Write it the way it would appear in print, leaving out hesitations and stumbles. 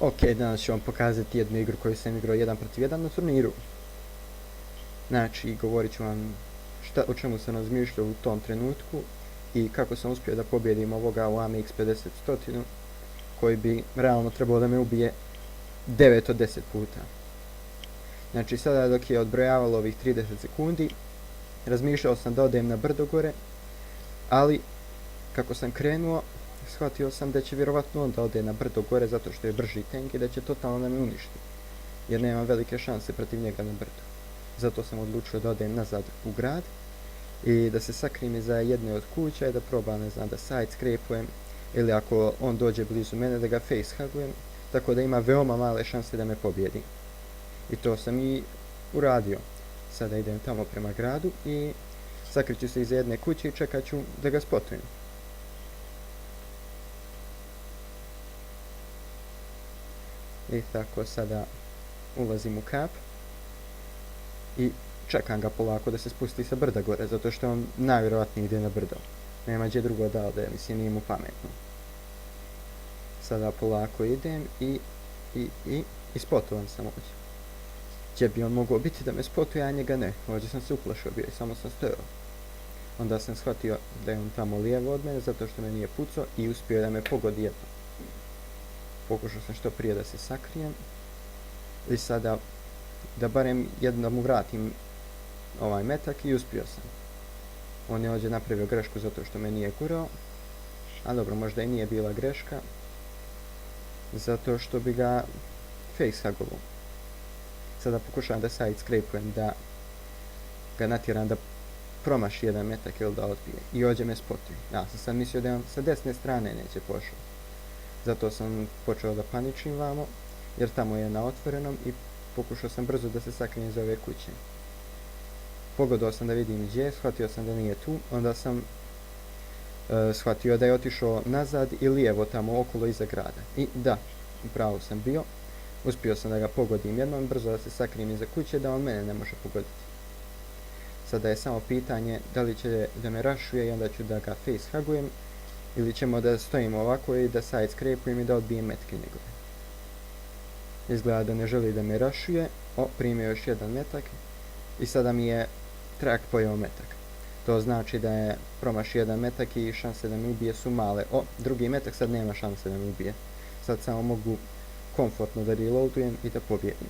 Ok, danas ću vam pokazati jednu igru koju sam igrao 1 protiv 1 na turniru. Znači, govorit ću vam o čemu sam razmišljao u tom trenutku i kako sam uspio da pobjedim ovoga u AMX 50-100, koji bi realno trebao da me ubije 9 od 10 puta. Znači, sada dok je odbrojavalo ovih 30 sekundi, razmišljao sam da odem na brdo gore, ali kako sam krenuo, shvatio sam da će vjerovatno on da ode na brdo gore zato što je brži tank i da će totalno da me uništi, jer nema velike šanse protiv njega na brdu. Zato sam odlučio da odem nazad u grad i da se sakrim iza jedne od kuća i da probam, ne znam, da side scrapujem ili ako on dođe blizu mene da ga face hugujem, tako da ima veoma male šanse da me pobjedi. I to sam i uradio. Sada idem tamo prema gradu i sakriću se iza jedne kuće i čekat ću da ga spotujem. I tako sada ulazim u kap i čekam ga polako da se spusti sa brda gore, zato što on najvjerovatnije ide na brdo. Nema gdje drugo da ode, mislim, nije mu pametno. Sada polako idem i spotovan sam ovdje. Gdje bi on mogao biti da me spotuje, a njega ne. Ovdje sam se uplašio bio i samo sam stojao. Onda sam shvatio da je on tamo lijevo od mene zato što me nije pucao i uspio da me pogodi jedno. Pokušao sam što prije da se sakrijem i sada da barem jednom mu vratim ovaj metak i uspio sam. On je ovdje napravio grešku zato što me nije gurao, a dobro, možda i nije bila greška, zato što bi ga face hugovao. Sada pokušavam da side scrapujem, da ga natjeram da promaši jedan metak ili da odbije. I ovdje me spotuje. Ja sam sad mislio da on sa desne strane neće pošao. Zato sam počeo da paničim vamo, jer tamo je na otvorenom i pokušao sam brzo da se sakrijem iz ove kuće. Pogodao sam da vidim gdje, shvatio sam da nije tu, onda sam shvatio da je otišao nazad i lijevo tamo okolo iza grada. I da, upravo sam bio, uspio sam da ga pogodim jednom, brzo da se sakrijem iza kuće da on mene ne može pogoditi. Sada je samo pitanje da li će da me rushuje i onda ću da ga face hugujem, ili ćemo da stojimo ovako i da side scrapujem i da odbijem metke njegove. Izgleda da ne želi da me rushuje. Primio još jedan metak i sada mi je track pojeo metak. To znači da je promašio jedan metak i šanse da me ubije su male. Drugi metak sad nema šanse da me ubije. Sad samo mogu komfortno da reloadujem i da pobjedim.